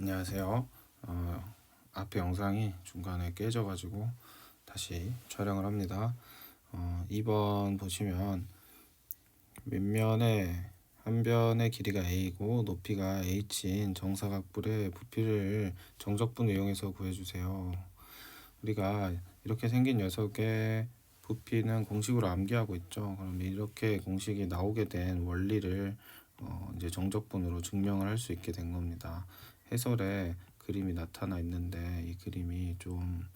안녕하세요. 앞에 영상이 중간에 깨져가지고 다시 촬영을 합니다. 2번 보시면 밑면에 한 변의 길이가 a이고 높이가 h인 정사각뿔의 부피를 정적분 이용해서 구해주세요. 우리가 이렇게 생긴 녀석의 부피는 공식으로 암기하고 있죠. 그럼 이렇게 공식이 나오게 된 원리를 이제 정적분으로 증명을 할 수 있게 된 겁니다. 해설에 그림이 나타나 있는데 이 그림이 좀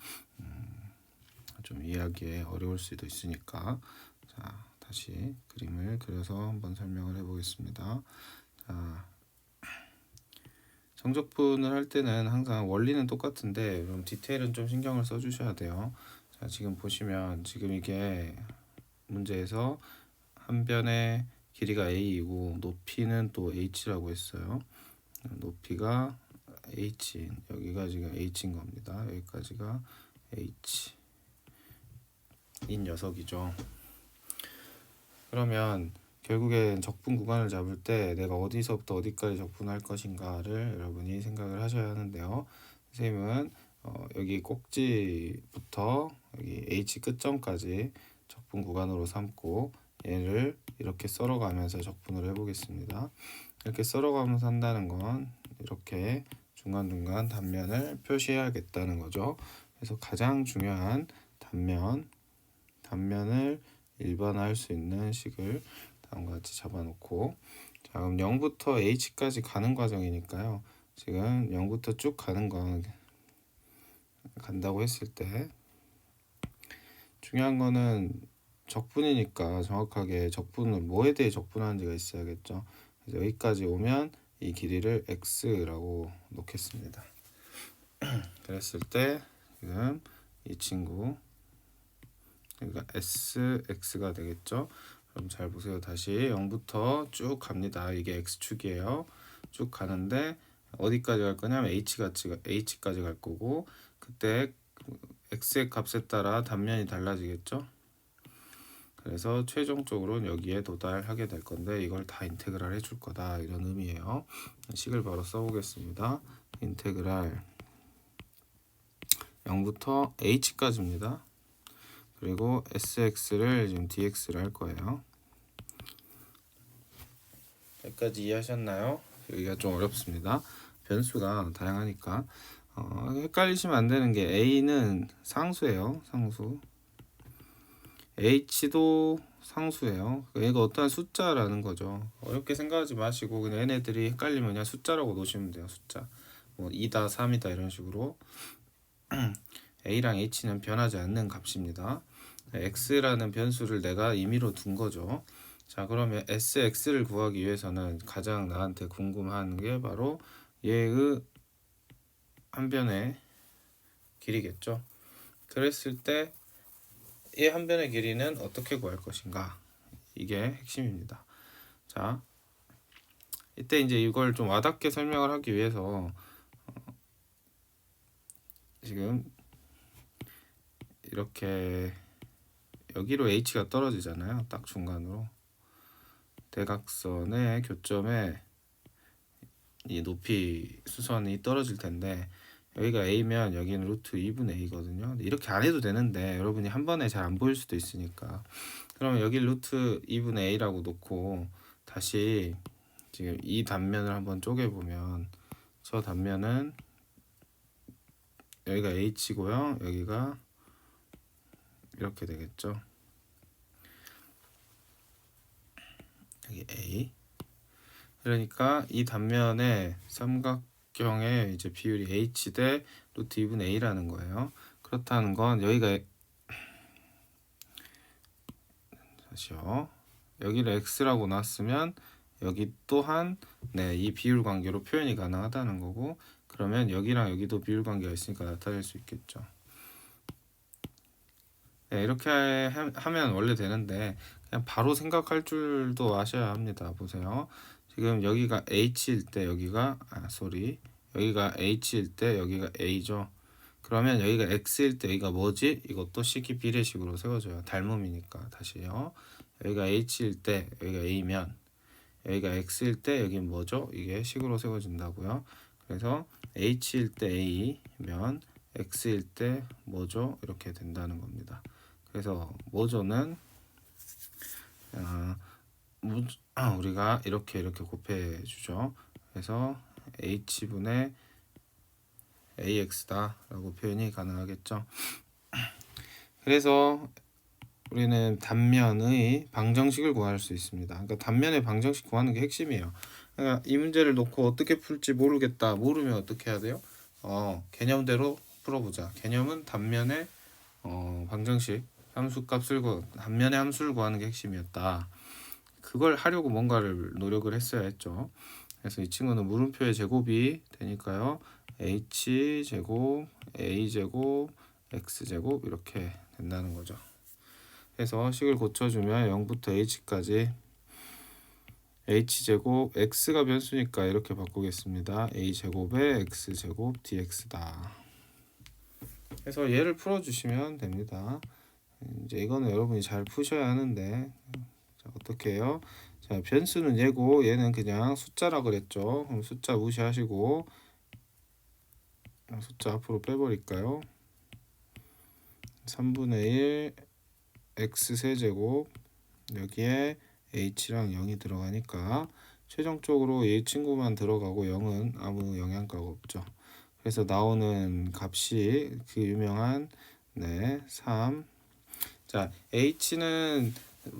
이해하기에 어려울 수도 있으니까 자 다시 그림을 그려서 한번 설명을 해보겠습니다. 자, 정적분을 할 때는 항상 원리는 똑같은데 그럼 디테일은 좀 신경을 써주셔야 돼요. 자 지금 보시면 지금 이게 문제에서 한 변의 길이가 a이고 높이는 또 h라고 했어요. 높이가 h인 여기가 지금 h인 겁니다. 여기까지가 h인 녀석이죠. 그러면 결국엔 적분 구간을 잡을 때 내가 어디서부터 어디까지 적분할 것인가를 여러분이 생각을 하셔야 하는데요. 선생님은 여기 꼭지부터 여기 h 끝점까지 적분 구간으로 삼고 얘를 이렇게 썰어가면서 적분을 해보겠습니다. 이렇게 썰어가면서 한다는 건 이렇게 중간중간 단면을 표시해야겠다는 거죠. 그래서 가장 중요한 단면을 일반화할 수 있는 식을 다음과 같이 잡아놓고 자 그럼 0부터 h까지 가는 과정이니까요. 지금 0부터 쭉 가는 건 간다고 했을 때 중요한 거는 적분이니까 정확하게 적분을 뭐에 대해 적분하는지가 있어야겠죠. 그래서 여기까지 오면 이 길이를 x라고 놓겠습니다. 그랬을 때 지금 이 친구 그러니까 sx가 되겠죠. 그럼 잘 보세요. 다시 0부터 쭉 갑니다. 이게 x축이에요. 쭉 가는데 어디까지 갈 거냐면 h까지 갈 거고 그때 x의 값에 따라 단면이 달라지겠죠. 그래서 최종적으로는 여기에 도달하게 될 건데 이걸 다 인테그랄 해줄 거다 이런 의미예요. 식을 바로 써보겠습니다. 인테그랄 0부터 h까지입니다. 그리고 sx를 지금 dx를 할 거예요. 여기까지 이해하셨나요? 여기가 좀 어렵습니다. 변수가 다양하니까 헷갈리시면 안 되는 게 a는 상수예요. 상수. h도 상수예요. 얘가 어떠한 숫자라는 거죠. 어렵게 생각하지 마시고 그냥 얘네들이 헷갈리면 그냥 숫자라고 놓으시면 돼요. 숫자. 뭐 2다, 3이다 이런 식으로. a랑 h는 변하지 않는 값입니다. x라는 변수를 내가 임의로 둔 거죠. 자 그러면 sx를 구하기 위해서는 가장 나한테 궁금한 게 바로 얘의 한 변의 길이겠죠. 그랬을 때 이 한 변의 길이는 어떻게 구할 것인가? 이게 핵심입니다. 자, 이때 이제 이걸 좀 와닿게 설명을 하기 위해서 지금 이렇게 여기로 h가 떨어지잖아요. 딱 중간으로 대각선의 교점에 이 높이 수선이 떨어질 텐데 여기가 a면 여기는 루트 2분의 a거든요. 이렇게 안 해도 되는데 여러분이 한 번에 잘 안 보일 수도 있으니까 그러면 여기 루트 2분의 a라고 놓고 다시 지금 이 단면을 한번 쪼개보면 저 단면은 여기가 h고요. 여기가 이렇게 되겠죠. 여기 a. 그러니까 이 단면의 삼각형의 이제 비율이 h 대 루트 2분의 a라는 거예요. 그렇다는 건 여기가 다시요. 여기를 x라고 놨으면 여기 또한 이 비율 관계로 표현이 가능하다는 거고 그러면 여기랑 여기도 비율 관계가 있으니까 나타낼 수 있겠죠. 이렇게 하면 원래 되는데 그냥 바로 생각할 줄도 아셔야 합니다. 보세요. 지금 여기가 h일 때 여기가 여기가 h일 때 여기가 a죠. 그러면 여기가 x일 때 여기가 뭐지? 이것도 식이 비례식으로 세워져요. 닮음이니까 다시요. 여기가 h일 때 여기가 a면 여기가 x일 때 여긴 뭐죠? 이게 식으로 세워진다고요. 그래서 h일 때 a면 x일 때 뭐죠? 이렇게 된다는 겁니다. 그래서 뭐죠는 우리가 이렇게 곱해 주죠. 그래서 h분의 ax다 라고 표현이 가능하겠죠. 그래서 우리는 단면의 방정식을 구할 수 있습니다. 그러니까 단면의 방정식 구하는 게 핵심이에요. 그러니까 이 문제를 놓고 어떻게 풀지 모르겠다. 모르면 어떻게 해야 돼요? 개념대로 풀어보자. 개념은 단면의 방정식 함수값을 단면의 함수를 구하는 게 핵심이었다. 그걸 하려고 뭔가를 노력을 했어야 했죠. 그래서 이 친구는 물음표의 제곱이 되니까요. h제곱, a제곱, x제곱 이렇게 된다는 거죠. 그래서 식을 고쳐주면 0부터 h까지 h제곱, x가 변수니까 이렇게 바꾸겠습니다. a제곱에 x제곱 dx다. 그래서 얘를 풀어주시면 됩니다. 이제 이거는 여러분이 잘 푸셔야 하는데, 자, 어떻게 해요? 자, 변수는 얘고 얘는 그냥 숫자라 그랬죠. 그럼 숫자 무시하시고 숫자 앞으로 빼버릴까요? 3분의 1 x 세제곱, 여기에 h랑 0이 들어가니까 최종적으로 이 친구만 들어가고 0은 아무 영향가가 없죠. 그래서 나오는 값이 그 유명한 3. 자, h는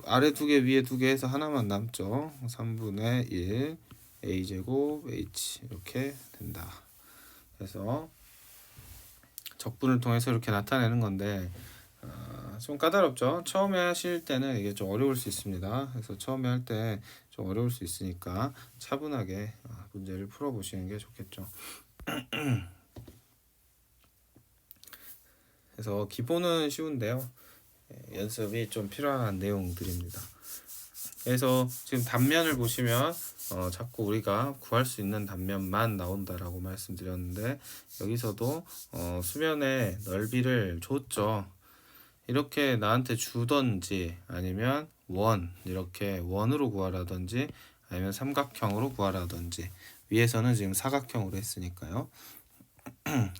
아래 두 개 위에 두 개 해서 하나만 남죠. 3분의 1 a제곱 h 이렇게 된다. 그래서 적분을 통해서 이렇게 나타내는 건데 좀 까다롭죠. 처음에 하실 때는 이게 좀 어려울 수 있습니다. 그래서 처음에 할 때 좀 어려울 수 있으니까 차분하게 문제를 풀어보시는 게 좋겠죠. 그래서 기본은 쉬운데요. 연습이 좀 필요한 내용들입니다. 그래서 지금 단면을 보시면 자꾸 우리가 구할 수 있는 단면만 나온다라고 말씀드렸는데 여기서도 수면의 넓이를 줬죠. 이렇게 나한테 주던지 아니면 이렇게 원으로 구하라든지 아니면 삼각형으로 구하라든지 위에서는 지금 사각형으로 했으니까요.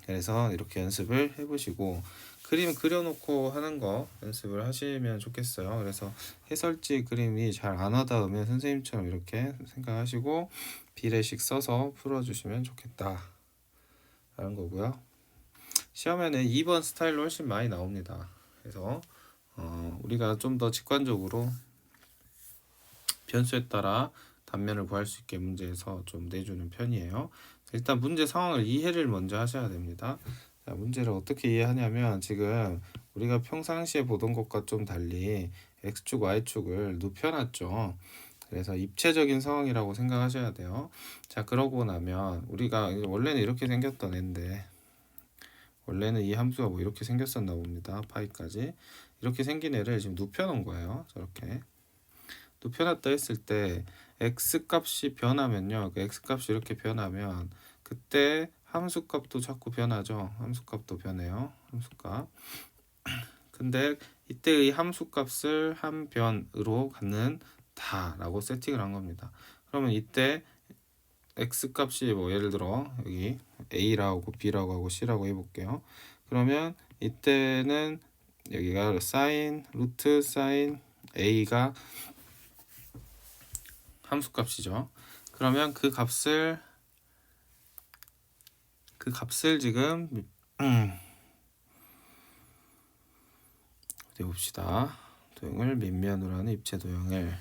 그래서 이렇게 연습을 해보시고 그림 그려놓고 하는 거 연습을 하시면 좋겠어요. 그래서 해설지 그림이 잘 안 와닿으면 선생님처럼 이렇게 생각하시고 비례식 써서 풀어주시면 좋겠다 라는 거고요. 시험에는 2번 스타일로 훨씬 많이 나옵니다. 그래서 우리가 좀 더 직관적으로 변수에 따라 단면을 구할 수 있게 문제에서 좀 내주는 편이에요. 일단 문제 상황을 이해를 먼저 하셔야 됩니다. 자, 문제를 어떻게 이해하냐면 지금 우리가 평상시에 보던 것과 좀 달리 x축, y축을 눕혀놨죠. 그래서 입체적인 상황이라고 생각하셔야 돼요. 자, 그러고 나면 우리가 원래는 이렇게 생겼던 애인데 원래는 이 함수가 뭐 이렇게 생겼었나 봅니다. 파이까지 이렇게 생긴 애를 지금 눕혀놓은 거예요. 저렇게 눕혀놨다 했을 때 x 값이 변하면요. 그 x 값이 이렇게 변하면 그때 함수 값도 자꾸 변하죠. 함수 값도 변해요. 함수 값. 근데 이때의 함수 값을 한 변으로 갖는다라고 세팅을 한 겁니다. 그러면 이때 x 값이 뭐 예를 들어 여기 a라고 하고 b라고 하고 c라고 해볼게요. 그러면 이때는 여기가 사인 루트 사인 a가 함수 값이죠. 그러면 그 값을 지금 어디 봅시다. 도형을 밑면으로 하는 입체 도형을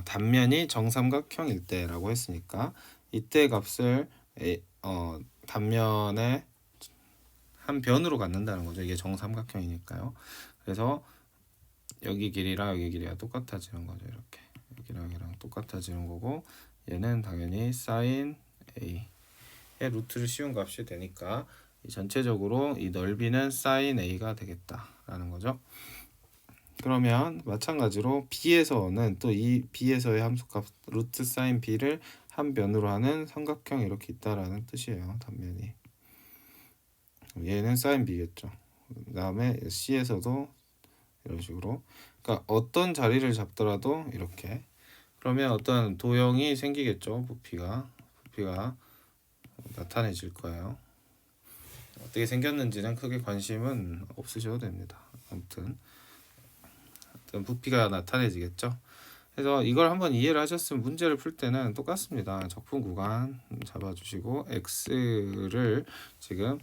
단면이 정삼각형일 때라고 했으니까 이때 값을 단면의 한 변으로 갖는다는 거죠. 이게 정삼각형이니까요. 그래서 여기 길이랑 여기 길이가 똑같아지는 거죠. 이렇게 여기랑 여기랑 똑같아지는 거고 얘는 당연히 sin a의 루트를 씌운 값이 되니까 전체적으로 이 넓이는 sin a가 되겠다라는 거죠. 그러면 마찬가지로 b에서는 또 이 b에서의 함수값 루트 sin b를 한 변으로 하는 삼각형이 이렇게 있다라는 뜻이에요. 단면이 얘는 sin b겠죠. 그 다음에 c에서도 이런 식으로 그러니까 어떤 자리를 잡더라도 이렇게 그러면 어떤 도형이 생기겠죠. 부피가 나타내질 거예요. 어떻게 생겼는지는 크게 관심은 없으셔도 됩니다. 아무튼 부피가 나타내지겠죠. 그래서 이걸 한번 이해를 하셨으면 문제를 풀 때는 똑같습니다. 적분 구간 잡아주시고 x를 지금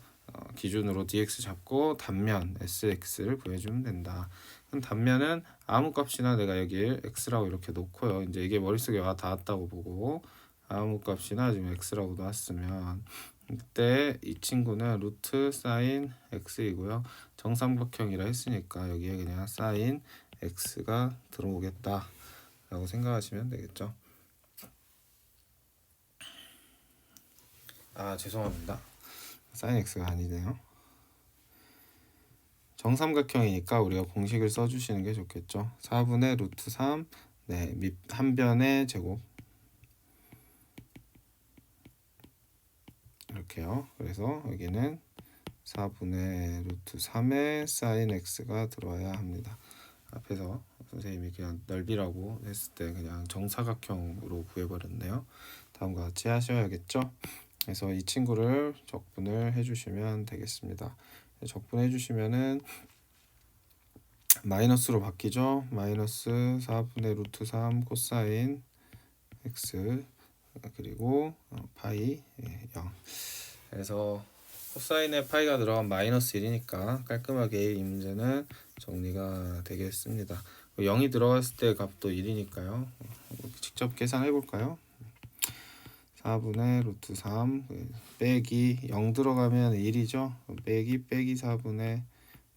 기준으로 dx 잡고 단면 sx를 구해주면 된다. 그럼 단면은 아무 값이나 내가 여기에 x라고 이렇게 놓고요. 이제 이게 머릿속에 닿았다고 보고 아무 값이나 지금 x라고 놨으면 그때 이 친구는 루트 사인 x이고요. 정삼각형이라 했으니까 여기에 그냥 사인 x가 들어오겠다 라고 생각하시면 되겠죠. 아 죄송합니다. 사인 x가 아니네요. 정삼각형이니까 우리가 공식을 써주시는 게 좋겠죠. 4분의 루트 3 네, 한 변의 제곱 이렇게요. 그래서 여기는 4분의 루트 3의 사인 x가 들어와야 합니다. 앞에서 선생님이 그냥 넓이라고 했을 때 그냥 정사각형으로 구해버렸네요. 다음과 같이 하셔야겠죠. 그래서 이 친구를 적분을 해주시면 되겠습니다. 적분해 주시면은 마이너스로 바뀌죠. 마이너스 4분의 루트 3 코사인 x 그리고 파이 0. 그래서 코사인에 파이가 들어간 마이너스 1이니까 깔끔하게 이 문제는 정리가 되겠습니다. 0이 들어갔을 때 값도 1이니까요. 직접 계산해 볼까요? 4분의 루트 3 빼기 0 들어가면 1이죠. 빼기 4분의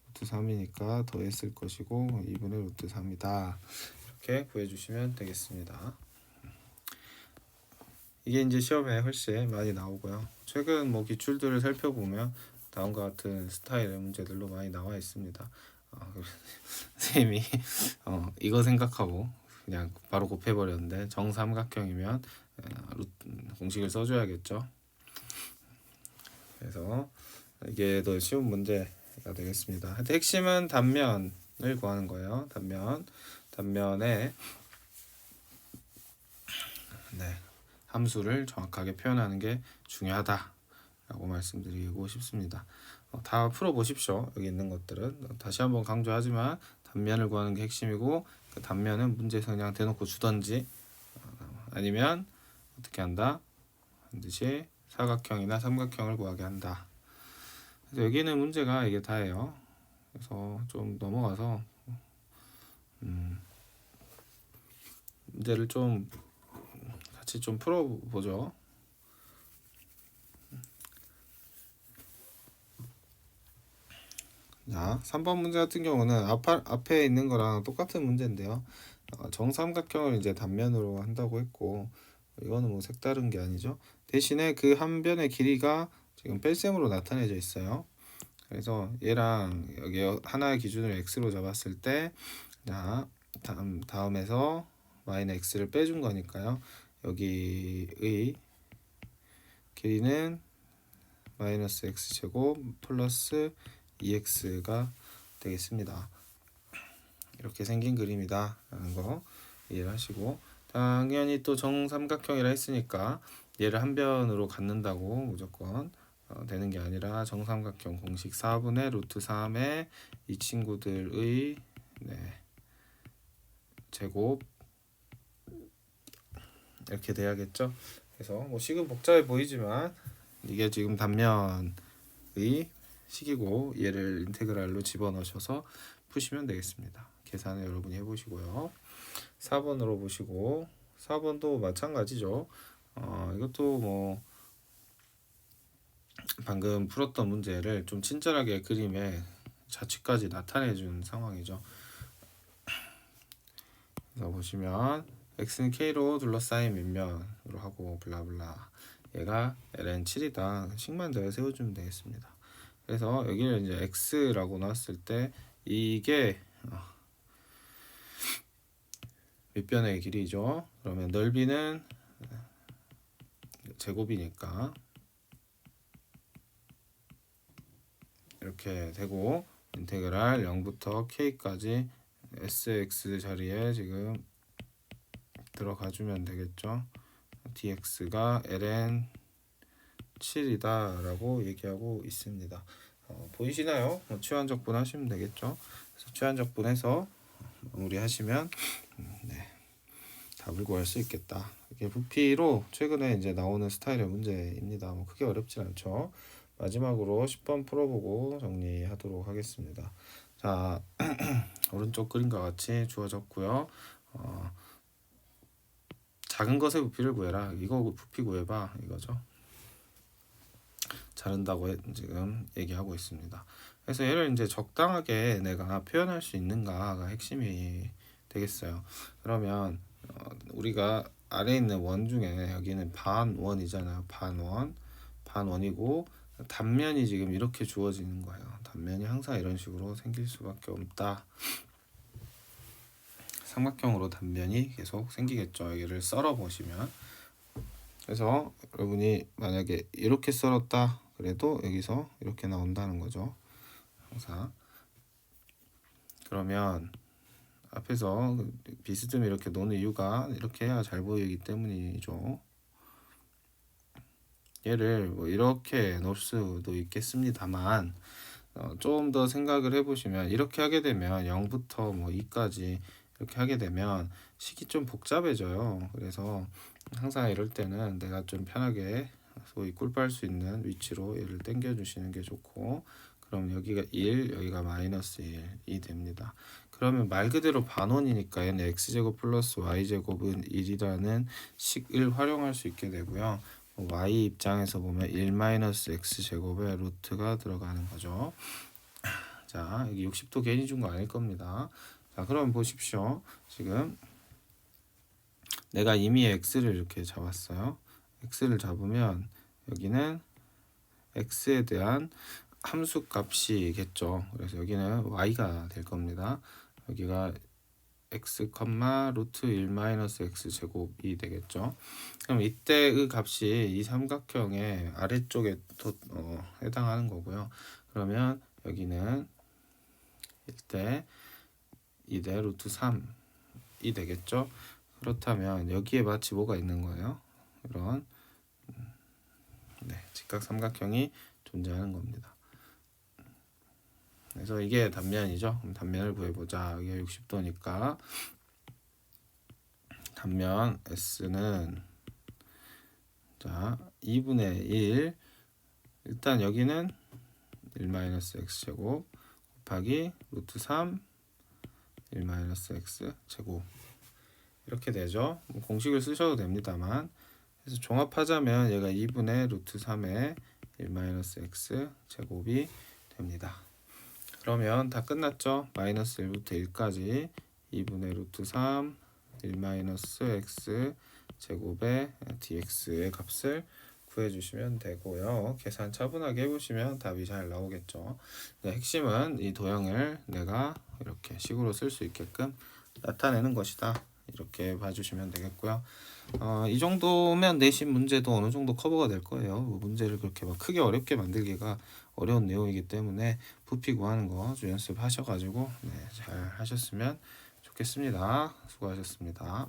루트 3이니까 더했을 것이고 2분의 루트 3이다. 이렇게 구해주시면 되겠습니다. 이게 이제 시험에 훨씬 많이 나오고요. 최근 뭐 기출들을 살펴보면 다음과 같은 스타일의 문제들로 많이 나와 있습니다. 선생님이 이거 생각하고 그냥 바로 곱해버렸는데 정삼각형이면 공식을 써줘야겠죠. 그래서 이게 더 쉬운 문제가 되겠습니다. 핵심은 단면을 구하는 거예요. 단면에 함수를 정확하게 표현하는 게 중요하다라고 말씀드리고 싶습니다. 다 풀어보십시오. 여기 있는 것들은 다시 한번 강조하지만 단면을 구하는 게 핵심이고 그 단면은 문제에서 그냥 대놓고 주던지 아니면 어떻게 한다? 반드시 사각형이나 삼각형을 구하게 한다. 그래서 여기 있는 문제가 이게 다예요. 그래서 좀 넘어가서 문제를 좀 같이 좀 풀어보죠. 자, 3번 문제 같은 경우는 앞에 있는 거랑 똑같은 문제인데요. 정삼각형을 이제 단면으로 한다고 했고 이거는 뭐 색다른 게 아니죠. 대신에 그 한 변의 길이가 지금 뺄셈으로 나타내져 있어요. 그래서 얘랑 여기 하나의 기준을 x로 잡았을 때 자, 다음에서 마이너스 x를 빼준 거니까요. 여기의 길이는 마이너스 x제곱 플러스 2x가 되겠습니다. 이렇게 생긴 그림이다 라는 거 이해를 하시고 당연히 또 정삼각형이라 했으니까 얘를 한 변으로 갖는다고 무조건 되는 게 아니라 정삼각형 공식 4분의 루트 3의 이 친구들의 제곱 이렇게 돼야겠죠. 그래서 뭐 식은 복잡해 보이지만 이게 지금 단면의 식이고 얘를 인테그랄로 집어넣으셔서 푸시면 되겠습니다. 계산을 여러분이 해보시고요. 4번으로 보시고 4번도 마찬가지죠. 이것도 뭐 방금 풀었던 문제를 좀 친절하게 그림에 자취까지 나타내 준 상황이죠. 그래서 보시면 x는 k로 둘러싸인 밑면으로 하고 블라블라 얘가 ln 7이다 식만 잘 세워주면 되겠습니다. 그래서 여기를 이제 x라고 놨을 때 이게 밑변의 길이죠. 그러면 넓이는 제곱이니까 이렇게 되고 인테그랄 0부터 k까지 sx 자리에 지금 들어가 주면 되겠죠. dx가 ln 7이다 라고 얘기하고 있습니다. 보이시나요? 치환적분 하시면 되겠죠. 그래서 치환적분해서 마무리하시면 네, 답을 구할 수 있겠다. 이게 부피로 최근에 이제 나오는 스타일의 문제입니다. 뭐 크게 어렵진 않죠. 마지막으로 10번 풀어보고 정리하도록 하겠습니다. 자, 오른쪽 그림과 같이 주어졌고요. 작은 것의 부피를 구해라. 이거 부피 구해봐 이거죠. 자른다고 지금 얘기하고 있습니다. 그래서 얘를 이제 적당하게 내가 표현할 수 있는가가 핵심이 되겠어요. 그러면 우리가 아래에 있는 원 중에 여기는 반원이잖아요. 반원이고 단면이 지금 이렇게 주어지는 거예요. 단면이 항상 이런 식으로 생길 수밖에 없다. 삼각형으로 단면이 계속 생기겠죠. 여기를 썰어 보시면. 그래서 여러분이 만약에 이렇게 썰었다 그래도 여기서 이렇게 나온다는 거죠. 항상. 그러면 앞에서 비스듬히 이렇게 노는 이유가 이렇게 해야 잘 보이기 때문이죠. 얘를 뭐 이렇게 놓을 수도 있겠습니다만 좀 더 생각을 해보시면 이렇게 하게 되면 0부터 뭐 2까지 이렇게 하게 되면 식이 좀 복잡해져요. 그래서 항상 이럴 때는 내가 좀 편하게 소위 꿀빨 수 있는 위치로 얘를 당겨 주시는 게 좋고, 그럼 여기가 1, 여기가 마이너스 1이 됩니다. 그러면 말 그대로 반원이니까 얘는 x제곱 플러스 y제곱은 1이라는 식을 활용할 수 있게 되고요. y 입장에서 보면 1 마이너스 x제곱의 루트가 들어가는 거죠. 자, 여기 60도 괜히 준 거 아닐 겁니다. 자, 그럼 보십시오. 지금 내가 이미 x를 이렇게 잡았어요. x를 잡으면 여기는 x에 대한 함수 값이겠죠. 그래서 여기는 y가 될 겁니다. 여기가 x, 루트 1 마이너스 x 제곱이 되겠죠. 그럼 이때의 값이 이 삼각형의 아래쪽에 해당하는 거고요. 그러면 여기는 이때 2대 루트 3이 되겠죠. 그렇다면 여기에 마치 뭐가 있는 거예요? 이런 직각 삼각형이 존재하는 겁니다. 그래서 이게 단면이죠. 그럼 단면을 구해보자. 이게 60도니까 단면 S는 자 2분의 1, 일단 여기는 1-x제곱 곱하기 루트 3 1-x제곱 이렇게 되죠. 뭐 공식을 쓰셔도 됩니다만, 그래서 종합하자면 얘가 2분의 루트 3의 1-x제곱이 됩니다. 그러면 다 끝났죠. 마이너스 1부터 1까지 2분의 루트 3 1-x 제곱의 dx의 값을 구해주시면 되고요. 계산 차분하게 해보시면 답이 잘 나오겠죠. 핵심은 이 도형을 내가 이렇게 식으로 쓸 수 있게끔 나타내는 것이다. 이렇게 봐주시면 되겠고요. 이 정도면 내신 문제도 어느 정도 커버가 될 거예요. 문제를 그렇게 막 크게 어렵게 만들기가 어려운 내용이기 때문에 부피 구하는 거 좀 연습하셔가지고 잘 하셨으면 좋겠습니다. 수고하셨습니다.